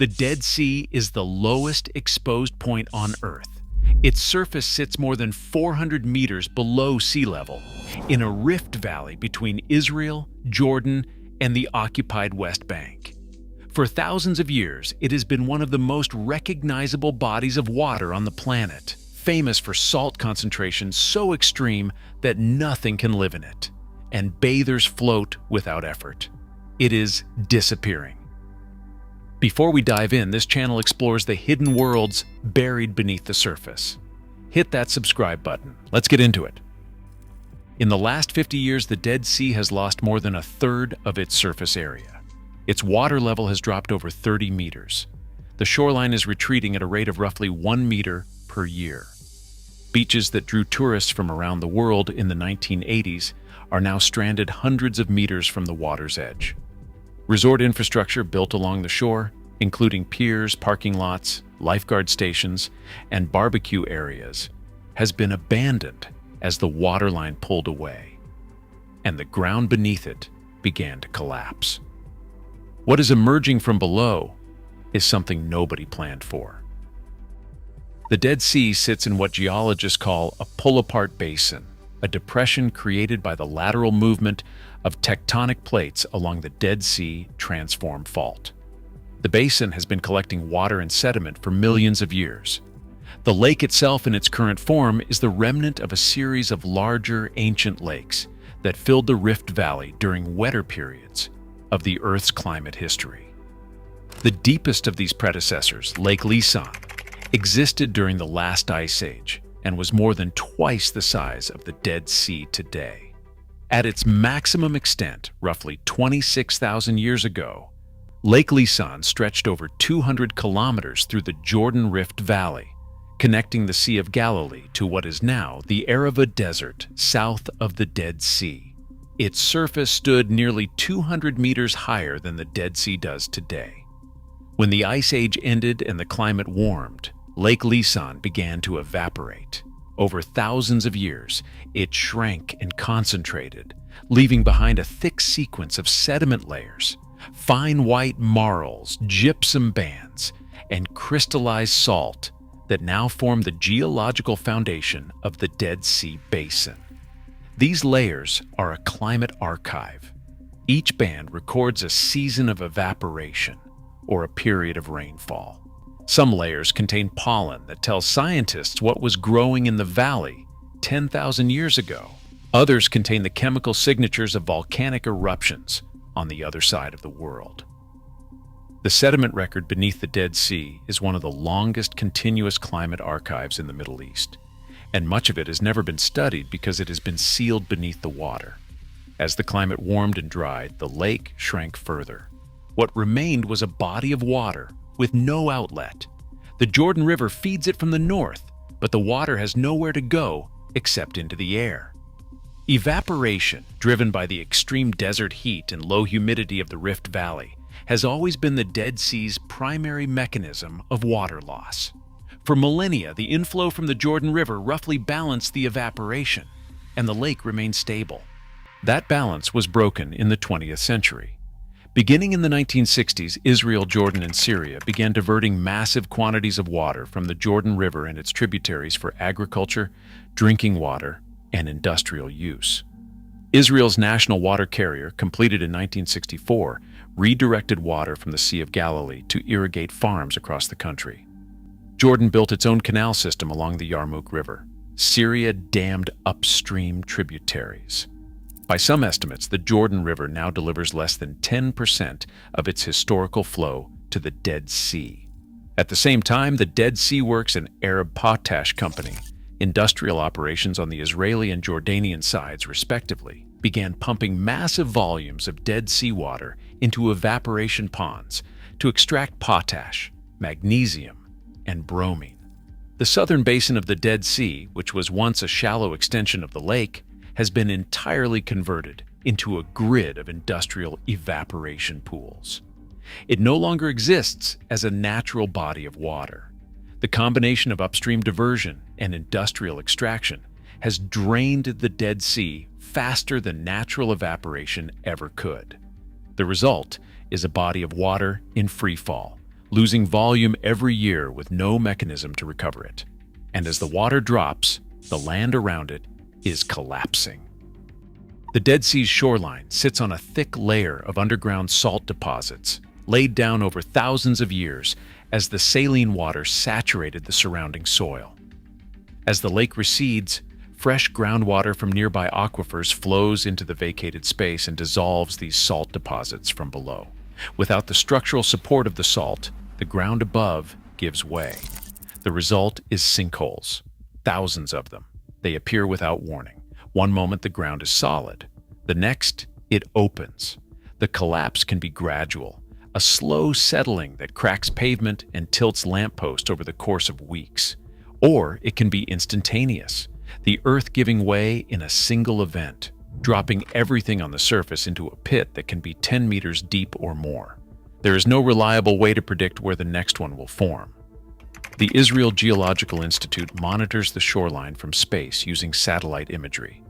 The Dead Sea is the lowest exposed point on Earth. Its surface sits more than 400 meters below sea level, in a rift valley between Israel, Jordan, and the occupied West Bank. For thousands of years, it has been one of the most recognizable bodies of water on the planet, famous for salt concentrations so extreme that nothing can live in it, and bathers float without effort. It is disappearing. Before we dive in, this channel explores the hidden worlds buried beneath the surface. Hit that subscribe button. Let's get into it. In the last 50 years, the Dead Sea has lost more than a third of its surface area. Its water level has dropped over 30 meters. The shoreline is retreating at a rate of roughly 1 meter per year. Beaches that drew tourists from around the world in the 1980s are now stranded hundreds of meters from the water's edge. Resort infrastructure built along the shore, including piers, parking lots, lifeguard stations, and barbecue areas, has been abandoned as the waterline pulled away, and the ground beneath it began to collapse. What is emerging from below is something nobody planned for. The Dead Sea sits in what geologists call a pull-apart basin, a depression created by the lateral movement of tectonic plates along the Dead Sea Transform Fault. The basin has been collecting water and sediment for millions of years. The lake itself in its current form is the remnant of a series of larger ancient lakes that filled the Rift Valley during wetter periods of the Earth's climate history. The deepest of these predecessors, Lake Lisan, existed during the last ice age and was more than twice the size of the Dead Sea today. At its maximum extent, roughly 26,000 years ago, Lake Lisan stretched over 200 kilometers through the Jordan Rift Valley, connecting the Sea of Galilee to what is now the Arava Desert south of the Dead Sea. Its surface stood nearly 200 meters higher than the Dead Sea does today. When the Ice Age ended and the climate warmed, Lake Lisan began to evaporate. Over thousands of years, it shrank and concentrated, leaving behind a thick sequence of sediment layers, fine white marls, gypsum bands, and crystallized salt that now form the geological foundation of the Dead Sea Basin. These layers are a climate archive. Each band records a season of evaporation or a period of rainfall. Some layers contain pollen that tells scientists what was growing in the valley 10,000 years ago. Others contain the chemical signatures of volcanic eruptions on the other side of the world. The sediment record beneath the Dead Sea is one of the longest continuous climate archives in the Middle East, and much of it has never been studied because it has been sealed beneath the water. As the climate warmed and dried, the lake shrank further. What remained was a body of water with no outlet. The Jordan River feeds it from the north, but the water has nowhere to go except into the air. Evaporation, driven by the extreme desert heat and low humidity of the Rift Valley, has always been the Dead Sea's primary mechanism of water loss. For millennia, the inflow from the Jordan River roughly balanced the evaporation, and the lake remained stable. That balance was broken in the 20th century. Beginning in the 1960s, Israel, Jordan, and Syria began diverting massive quantities of water from the Jordan River and its tributaries for agriculture, drinking water, and industrial use. Israel's national water carrier, completed in 1964, redirected water from the Sea of Galilee to irrigate farms across the country. Jordan built its own canal system along the Yarmouk River. Syria dammed upstream tributaries. By some estimates, the Jordan River now delivers less than 10% of its historical flow to the Dead Sea. At the same time, the Dead Sea Works and Arab Potash Company, industrial operations on the Israeli and Jordanian sides respectively, began pumping massive volumes of Dead Sea water into evaporation ponds to extract potash, magnesium, and bromine. The southern basin of the Dead Sea, which was once a shallow extension of the lake, has been entirely converted into a grid of industrial evaporation pools. It no longer exists as a natural body of water. The combination of upstream diversion and industrial extraction has drained the Dead Sea faster than natural evaporation ever could. The result is a body of water in free fall, losing volume every year with no mechanism to recover it. And as the water drops, the land around it is collapsing. The Dead Sea's shoreline sits on a thick layer of underground salt deposits, laid down over thousands of years as the saline water saturated the surrounding soil. As the lake recedes, fresh groundwater from nearby aquifers flows into the vacated space and dissolves these salt deposits from below. Without the structural support of the salt, the ground above gives way. The result is sinkholes, thousands of them. They appear without warning. One moment the ground is solid. The next, it opens. The collapse can be gradual, a slow settling that cracks pavement and tilts lampposts over the course of weeks. Or it can be instantaneous, the earth giving way in a single event, dropping everything on the surface into a pit that can be 10 meters deep or more. There is no reliable way to predict where the next one will form. The Israel Geological Institute monitors the shoreline from space using satellite imagery,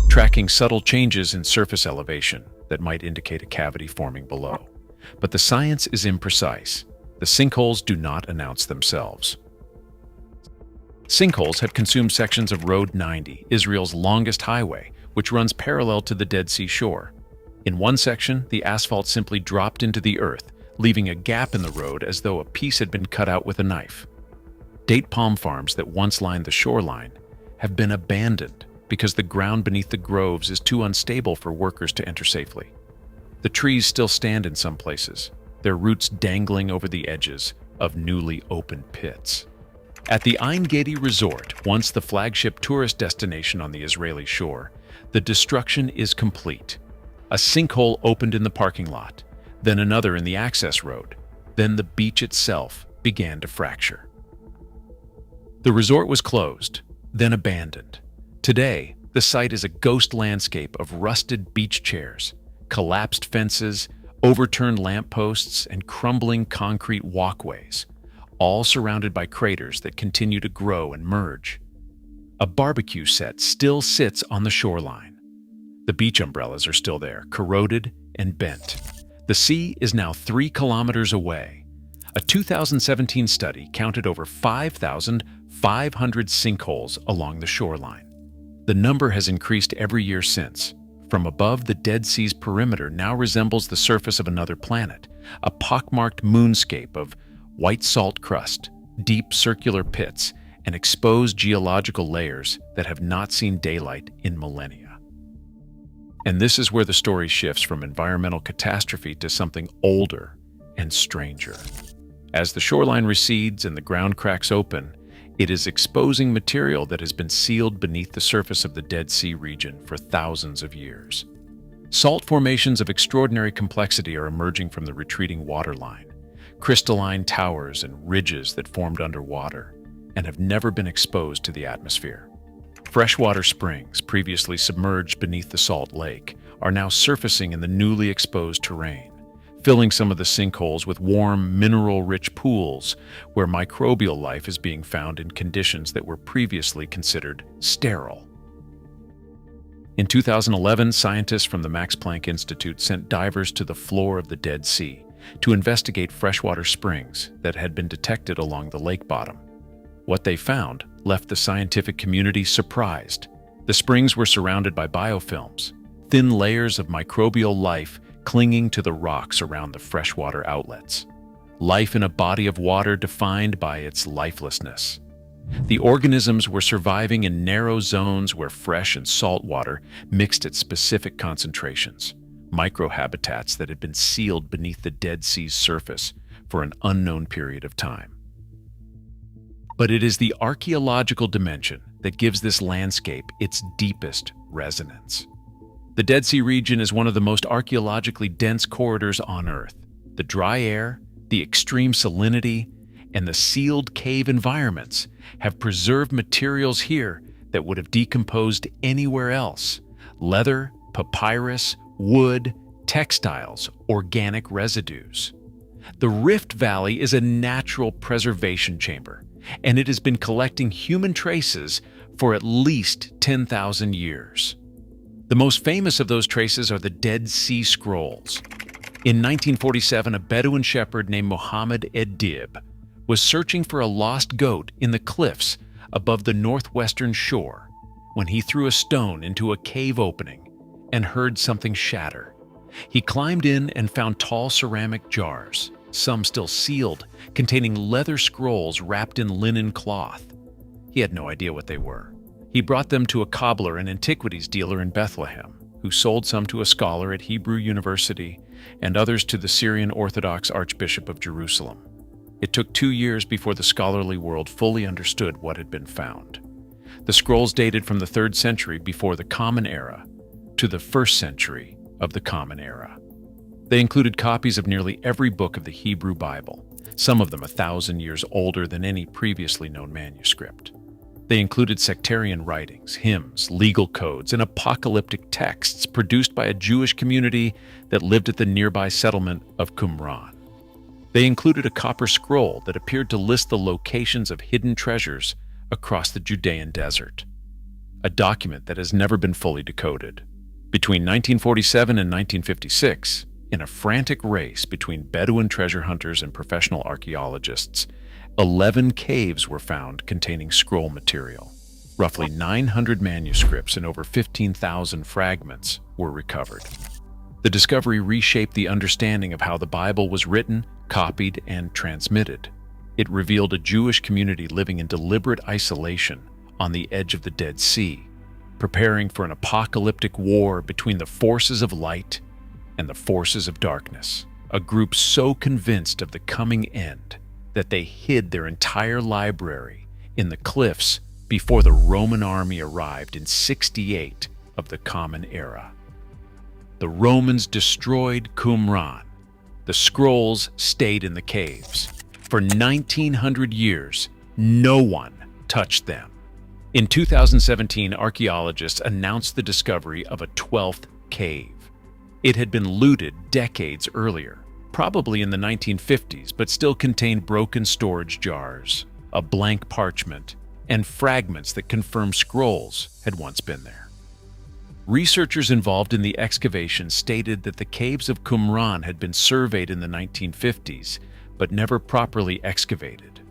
tracking subtle changes in surface elevation that might indicate a cavity forming below. But the science is imprecise. The sinkholes do not announce themselves. Sinkholes have consumed sections of Road 90, Israel's longest highway, which runs parallel to the Dead Sea shore. In one section, the asphalt simply dropped into the earth, leaving a gap in the road as though a piece had been cut out with a knife. Date palm farms that once lined the shoreline have been abandoned because the ground beneath the groves is too unstable for workers to enter safely. The trees still stand in some places, their roots dangling over the edges of newly opened pits. At the Ein Gedi Resort, once the flagship tourist destination on the Israeli shore, the destruction is complete. A sinkhole opened in the parking lot, then another in the access road, then the beach itself began to fracture. The resort was closed, then abandoned. Today, the site is a ghost landscape of rusted beach chairs, collapsed fences, overturned lampposts, and crumbling concrete walkways, all surrounded by craters that continue to grow and merge. A barbecue set still sits on the shoreline. The beach umbrellas are still there, corroded and bent. The sea is now 3 kilometers away. A 2017 study counted over 5,500 sinkholes along the shoreline. The number has increased every year since. From above, the Dead Sea's perimeter now resembles the surface of another planet, a pockmarked moonscape of white salt crust, deep circular pits, and exposed geological layers that have not seen daylight in millennia. And this is where the story shifts from environmental catastrophe to something older and stranger. As the shoreline recedes and the ground cracks open, it is exposing material that has been sealed beneath the surface of the Dead Sea region for thousands of years. Salt formations of extraordinary complexity are emerging from the retreating waterline, crystalline towers and ridges that formed underwater and have never been exposed to the atmosphere. Freshwater springs, previously submerged beneath the salt lake, are now surfacing in the newly exposed terrain, filling some of the sinkholes with warm, mineral-rich pools where microbial life is being found in conditions that were previously considered sterile. In 2011, scientists from the Max Planck Institute sent divers to the floor of the Dead Sea to investigate freshwater springs that had been detected along the lake bottom. What they found left the scientific community surprised. The springs were surrounded by biofilms, thin layers of microbial life clinging to the rocks around the freshwater outlets. Life in a body of water defined by its lifelessness. The organisms were surviving in narrow zones where fresh and salt water mixed at specific concentrations, microhabitats that had been sealed beneath the Dead Sea's surface for an unknown period of time. But it is the archaeological dimension that gives this landscape its deepest resonance. The Dead Sea region is one of the most archaeologically dense corridors on Earth. The dry air, the extreme salinity, and the sealed cave environments have preserved materials here that would have decomposed anywhere else. Leather, papyrus, wood, textiles, organic residues. The Rift Valley is a natural preservation chamber, and it has been collecting human traces for at least 10,000 years. The most famous of those traces are the Dead Sea Scrolls. In 1947, a Bedouin shepherd named Mohammed Ed-Dib was searching for a lost goat in the cliffs above the northwestern shore when he threw a stone into a cave opening and heard something shatter. He climbed in and found tall ceramic jars, some still sealed, containing leather scrolls wrapped in linen cloth. He had no idea what they were. He brought them to a cobbler and antiquities dealer in Bethlehem, who sold some to a scholar at Hebrew University and others to the Syrian Orthodox Archbishop of Jerusalem. It took 2 years before the scholarly world fully understood what had been found. The scrolls dated from the 3rd century before the Common Era to the 1st century of the Common Era. They included copies of nearly every book of the Hebrew Bible, some of them 1,000 years older than any previously known manuscript. They included sectarian writings, hymns, legal codes, and apocalyptic texts produced by a Jewish community that lived at the nearby settlement of Qumran. They included a copper scroll that appeared to list the locations of hidden treasures across the Judean desert, a document that has never been fully decoded. Between 1947 and 1956, in a frantic race between Bedouin treasure hunters and professional archaeologists, 11 caves were found containing scroll material. Roughly 900 manuscripts and over 15,000 fragments were recovered. The discovery reshaped the understanding of how the Bible was written, copied, and transmitted. It revealed a Jewish community living in deliberate isolation on the edge of the Dead Sea, preparing for an apocalyptic war between the forces of light and the forces of darkness, a group so convinced of the coming end that they hid their entire library in the cliffs before the Roman army arrived in 68 of the Common Era. The Romans destroyed Qumran. The scrolls stayed in the caves. For 1,900 years, no one touched them. In 2017, archaeologists announced the discovery of a 12th cave. It had been looted decades earlier, probably in the 1950s, but still contained broken storage jars, a blank parchment, and fragments that confirmed scrolls had once been there. Researchers involved in the excavation stated that the caves of Qumran had been surveyed in the 1950s, but never properly excavated.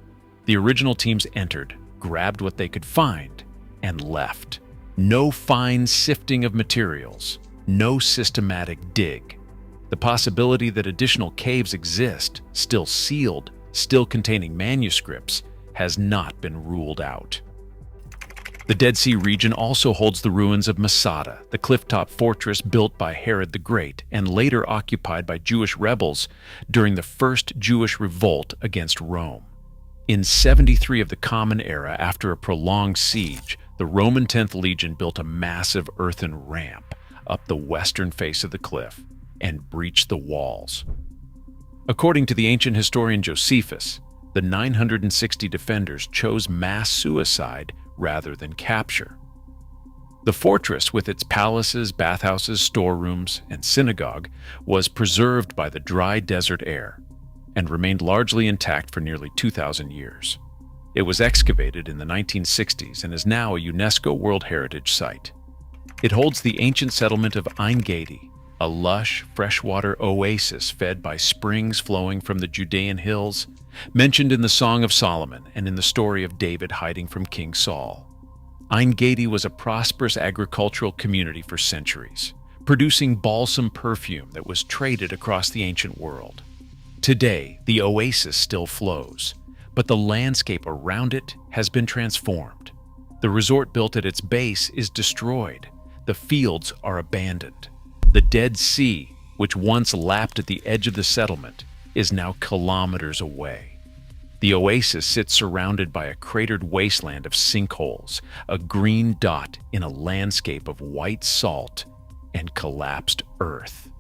The original teams entered, grabbed what they could find, and left. No fine sifting of materials, no systematic dig. The possibility that additional caves exist, still sealed, still containing manuscripts, has not been ruled out. The Dead Sea region also holds the ruins of Masada, the clifftop fortress built by Herod the Great and later occupied by Jewish rebels during the First Jewish Revolt against Rome. In 73 of the Common Era, after a prolonged siege, the Roman 10th Legion built a massive earthen ramp up the western face of the cliff and breached the walls. According to the ancient historian Josephus, the 960 defenders chose mass suicide rather than capture. The fortress, with its palaces, bathhouses, storerooms, and synagogue, was preserved by the dry desert air and remained largely intact for nearly 2,000 years. It was excavated in the 1960s and is now a UNESCO World Heritage Site. It holds the ancient settlement of Ein Gedi, a lush, freshwater oasis fed by springs flowing from the Judean hills, mentioned in the Song of Solomon and in the story of David hiding from King Saul. Ein Gedi was a prosperous agricultural community for centuries, producing balsam perfume that was traded across the ancient world. Today, the oasis still flows, but the landscape around it has been transformed. The resort built at its base is destroyed. The fields are abandoned. The Dead Sea, which once lapped at the edge of the settlement, is now kilometers away. The oasis sits surrounded by a cratered wasteland of sinkholes, a green dot in a landscape of white salt and collapsed earth.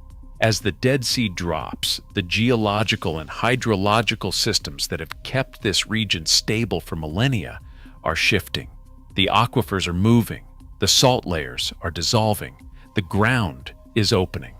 As the Dead Sea drops, the geological and hydrological systems that have kept this region stable for millennia are shifting. The aquifers are moving, the salt layers are dissolving, the ground is opening.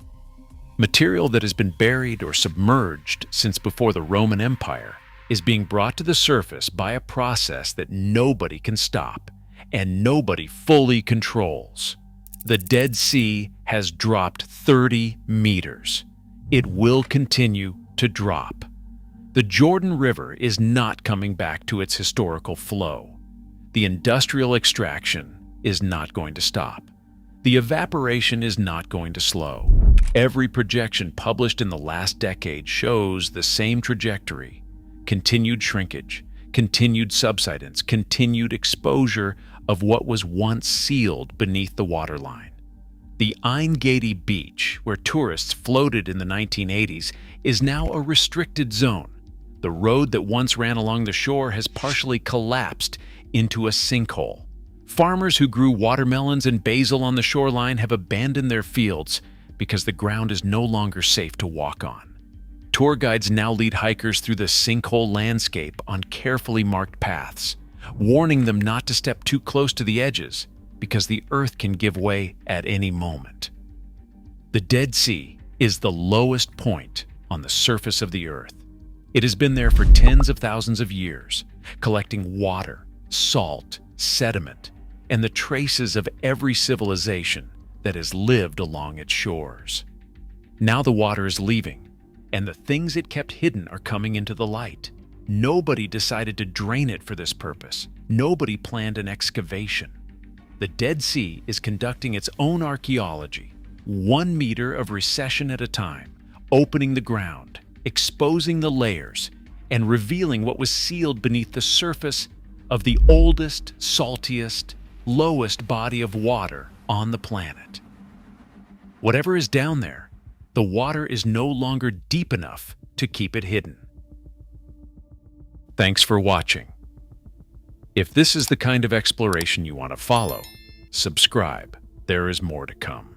Material that has been buried or submerged since before the Roman Empire is being brought to the surface by a process that nobody can stop and nobody fully controls. The Dead Sea has dropped 30 meters. it will continue to drop. The Jordan River is not coming back to its historical flow. The industrial extraction is not going to stop. The evaporation is not going to slow. Every projection published in the last decade shows the same trajectory: continued shrinkage, continued subsidence, continued exposure of what was once sealed beneath the waterline. The Ein Gedi beach, where tourists floated in the 1980s, is now a restricted zone. The road that once ran along the shore has partially collapsed into a sinkhole. Farmers who grew watermelons and basil on the shoreline have abandoned their fields because the ground is no longer safe to walk on. Tour guides now lead hikers through the sinkhole landscape on carefully marked paths, warning them not to step too close to the edges because the earth can give way at any moment. The Dead Sea is the lowest point on the surface of the earth. It has been there for tens of thousands of years, collecting water, salt, sediment, and the traces of every civilization that has lived along its shores. Now the water is leaving, and the things it kept hidden are coming into the light. Nobody decided to drain it for this purpose. Nobody planned an excavation. The Dead Sea is conducting its own archaeology, 1 meter of recession at a time, opening the ground, exposing the layers, and revealing what was sealed beneath the surface of the oldest, saltiest, lowest body of water on the planet. Whatever is down there, the water is no longer deep enough to keep it hidden. Thanks for watching. If this is the kind of exploration you want to follow, subscribe. There is more to come.